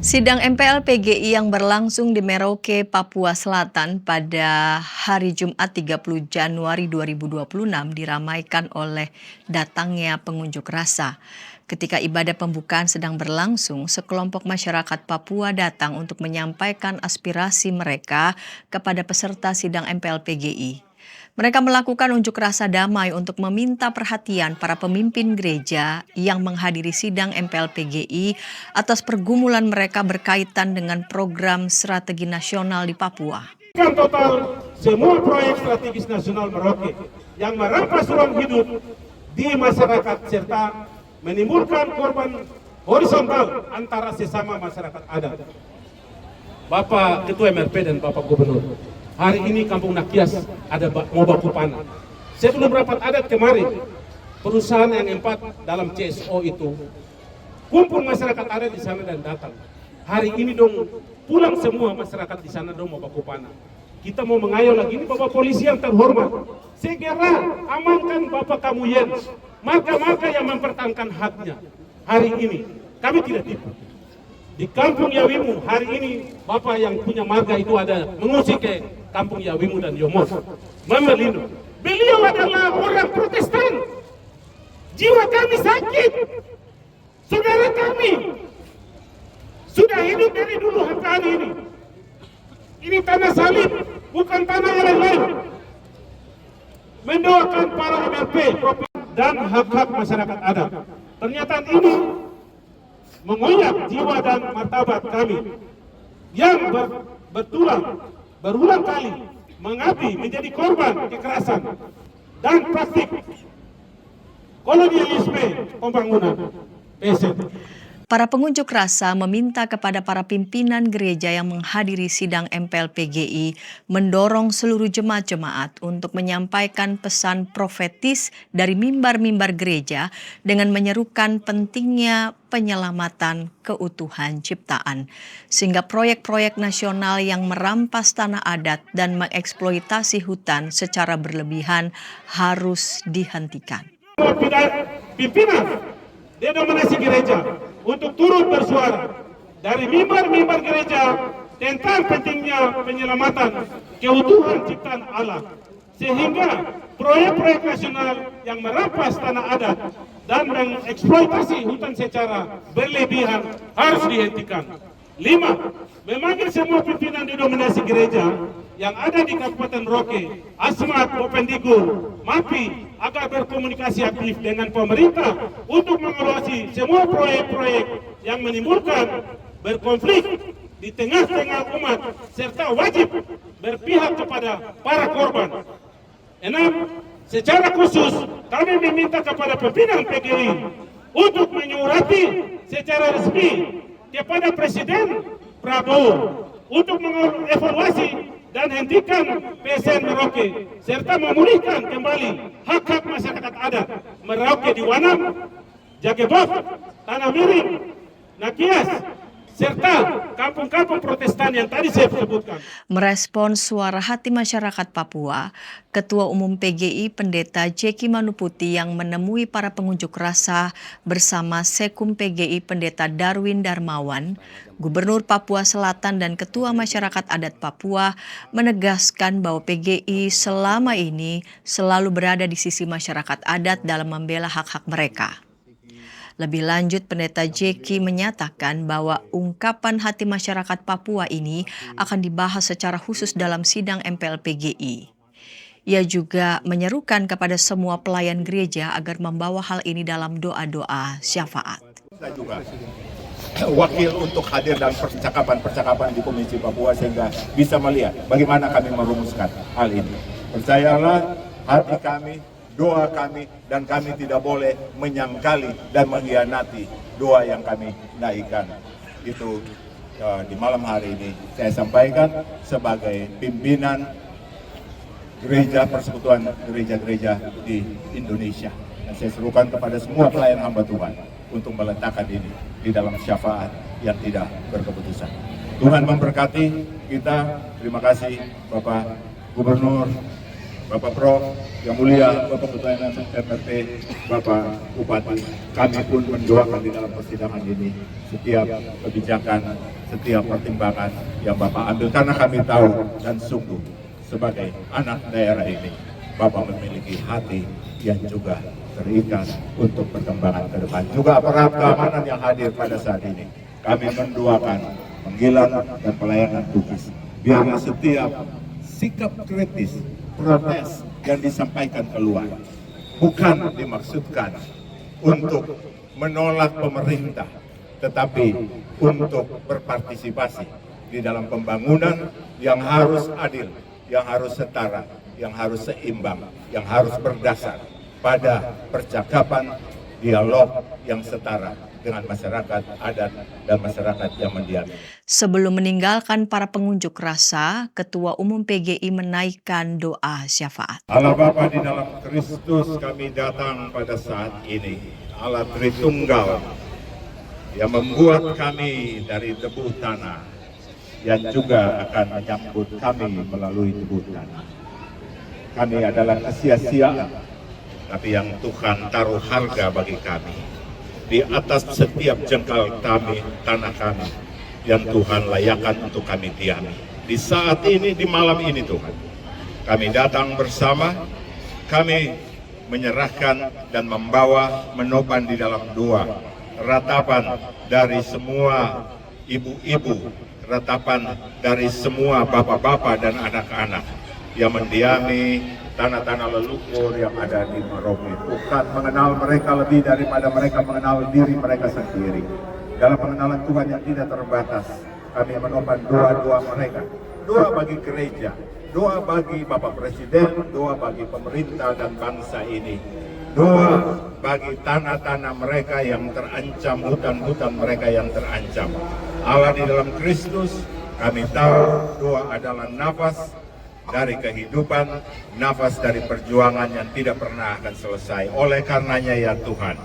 Sidang MPL PGI yang berlangsung di Merauke, Papua Selatan pada hari Jumat 30 Januari 2026 diramaikan oleh datangnya pengunjuk rasa. Ketika ibadah pembukaan sedang berlangsung, sekelompok masyarakat Papua datang untuk menyampaikan aspirasi mereka kepada peserta sidang MPL PGI. Mereka melakukan unjuk rasa damai untuk meminta perhatian para pemimpin gereja yang menghadiri sidang MPL PGI atas pergumulan mereka berkaitan dengan program strategi nasional di Papua. Total semua proyek strategis nasional Merauke yang merampas ruang hidup di masyarakat serta menimbulkan korban horizontal antara sesama masyarakat adat. Bapak Ketua MRP dan Bapak Gubernur, hari ini Kampung Nakias ada mau baku panah. Sebelum rapat adat kemarin, perusahaan yang 4 dalam CSO itu kumpul masyarakat adat di sana dan datang. Hari ini dong pulang semua masyarakat di sana dong mau baku panah. Kita mau mengayal lagi, ini Bapak Polisi yang terhormat, segera amankan Bapak kamu Yens, marga-marga yang mempertahankan haknya. Hari ini kami tidak tipu. Di Kampung Yawimu hari ini Bapak yang punya marga itu ada mengusik ke Kampung Yawimu dan Yomos. Memelindung. Beliau adalah orang Protestan. Jiwa kami sakit. Saudara kami sudah hidup dari dulu sampai hari ini. Ini tanah salib, bukan tanah yang lain. Mendoakan para MRP dan hak-hak masyarakat adat. Ternyata ini mengoyak jiwa dan martabat kami yang berulang kali mengabdi menjadi korban kekerasan dan praktik kolonialisme pembangunan PSN. Para pengunjuk rasa meminta kepada para pimpinan gereja yang menghadiri sidang MPL PGI mendorong seluruh jemaat-jemaat untuk menyampaikan pesan profetis dari mimbar-mimbar gereja dengan menyerukan pentingnya penyelamatan keutuhan ciptaan, sehingga proyek-proyek nasional yang merampas tanah adat dan mengeksploitasi hutan secara berlebihan harus dihentikan. Pimpinan denominasi gereja untuk turut bersuara dari mimbar-mimbar gereja tentang pentingnya penyelamatan keutuhan ciptaan Allah, sehingga proyek-proyek nasional yang merampas tanah adat dan mengeksploitasi hutan secara berlebihan harus dihentikan. 5. Memanggil semua pimpinan denominasi gereja yang ada di Kabupaten Merauke, Asmat, Bovendigul, MAPI agar berkomunikasi aktif dengan pemerintah untuk mengevaluasi semua proyek-proyek yang menimbulkan berkonflik di tengah-tengah umat serta wajib berpihak kepada para korban. 6. Secara khusus kami meminta kepada pimpinan PGI untuk menyurati secara resmi kepada Presiden Prabowo untuk mengevaluasi dan hentikan PSN Merauke serta memulihkan kembali hak-hak masyarakat adat Merauke di Wanam, Jagebof, Tanah Miring, Nakias, serta kampung-kampung Protestan yang tadi saya sebutkan. Merespons suara hati masyarakat Papua, Ketua Umum PGI Pendeta Jeki Manuputi yang menemui para pengunjuk rasa bersama Sekum PGI Pendeta Darwin Darmawan, Gubernur Papua Selatan dan Ketua Masyarakat Adat Papua menegaskan bahwa PGI selama ini selalu berada di sisi masyarakat adat dalam membela hak-hak mereka. Lebih lanjut, Pendeta Jeki menyatakan bahwa ungkapan hati masyarakat Papua ini akan dibahas secara khusus dalam sidang MPL PGI. Ia juga menyerukan kepada semua pelayan gereja agar membawa hal ini dalam doa-doa syafaat. Saya juga wakil untuk hadir dalam percakapan-percakapan di Komisi Papua sehingga bisa melihat bagaimana kami merumuskan hal ini. Percayalah, hati kami, doa kami, dan kami tidak boleh menyangkali dan mengkhianati doa yang kami naikkan. Itu di malam hari ini saya sampaikan sebagai pimpinan gereja persekutuan gereja-gereja di Indonesia. Dan saya serukan kepada semua pelayan hamba Tuhan untuk meletakkan ini di dalam syafaat yang tidak berkeputusan. Tuhan memberkati kita. Terima kasih Bapak Gubernur, Bapak Prof, yang mulia Bapak Ketua MRP, Bapak Bupati. Kami pun mendoakan di dalam persidangan ini setiap kebijakan setiap pertimbangan yang Bapak ambil, karena kami tahu dan sungguh sebagai anak daerah ini Bapak memiliki hati yang juga terikat untuk perkembangan ke depan. Juga aparat keamanan yang hadir pada saat ini, kami mendoakan panggilan dan pelayanan tugas. Biarlah setiap sikap kritis, protes yang disampaikan keluar bukan dimaksudkan untuk menolak pemerintah, tetapi untuk berpartisipasi di dalam pembangunan yang harus adil, yang harus setara, yang harus seimbang, yang harus berdasar pada percakapan dialog yang setara dengan masyarakat adat dan masyarakat yang mendiami. Sebelum meninggalkan para pengunjuk rasa, Ketua Umum PGI menaikkan doa syafaat. Allah Bapa di dalam Kristus, kami datang pada saat ini. Allah Tritunggal yang membuat kami dari debu tanah, yang juga akan menyambut kami melalui debu tanah. Kami adalah kesia-siaan, tapi yang Tuhan taruh harga bagi kami. Di atas setiap jengkal tanah kami, yang Tuhan layakkan untuk kami diami. Di saat ini, di malam ini Tuhan, kami datang bersama, kami menyerahkan dan membawa menopang di dalam doa, ratapan dari semua ibu-ibu, ratapan dari semua bapak-bapak dan anak-anak yang mendiami tanah-tanah leluhur yang ada di Merauke. Tuhan mengenal mereka lebih daripada mereka mengenal diri mereka sendiri. Dalam pengenalan Tuhan yang tidak terbatas, kami menopang doa-doa mereka. Doa bagi gereja, doa bagi Bapak Presiden, doa bagi pemerintah dan bangsa ini. Doa bagi tanah-tanah mereka yang terancam, hutan-hutan mereka yang terancam. Allah di dalam Kristus, kami tahu doa adalah nafas dari kehidupan, nafas dari perjuangan yang tidak pernah akan selesai. Oleh karenanya ya Tuhan,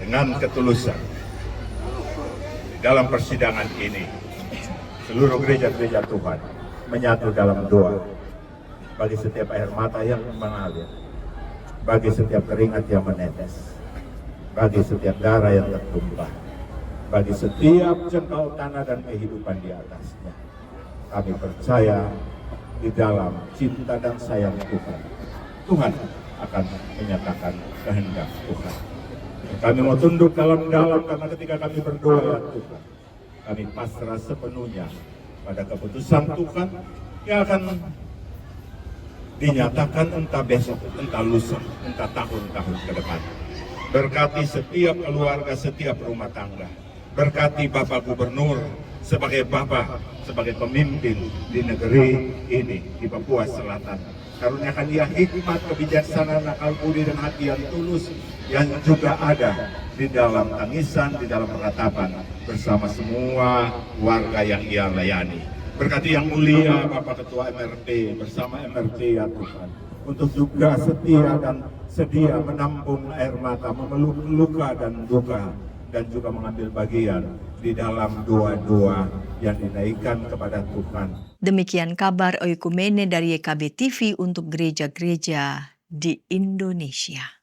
dengan ketulusan dalam persidangan ini, seluruh gereja-gereja Tuhan menyatu dalam doa bagi setiap air mata yang mengalir, bagi setiap keringat yang menetes, bagi setiap darah yang tertumpah, bagi setiap jengkal tanah dan kehidupan di atasnya. Kami percaya di dalam cinta dan sayang Tuhan, Tuhan akan menyatakan kehendak Tuhan. Kami mau tunduk dalam-dalam karena ketika kami berdoa ya Tuhan, kami pasrah sepenuhnya pada keputusan Tuhan yang akan dinyatakan entah besok, entah lusa, entah tahun-tahun ke depan. Berkati setiap keluarga, setiap rumah tangga. Berkati Bapak Gubernur sebagai Bapak, sebagai pemimpin di negeri ini, di Papua Selatan. Karuniakan dia hikmat, kebijaksanaan, akal budi dan hati yang tulus yang juga ada di dalam tangisan, di dalam ratapan bersama semua warga yang ia layani. Berkati yang mulia Bapak Ketua MRT bersama MRT ya Tuhan, untuk juga setia dan sedia menampung air mata, memeluk luka dan duka, dan juga mengambil bagian di dalam doa-doa yang dinaikkan kepada Tuhan. Demikian kabar Oikumene dari YKB TV untuk gereja-gereja di Indonesia.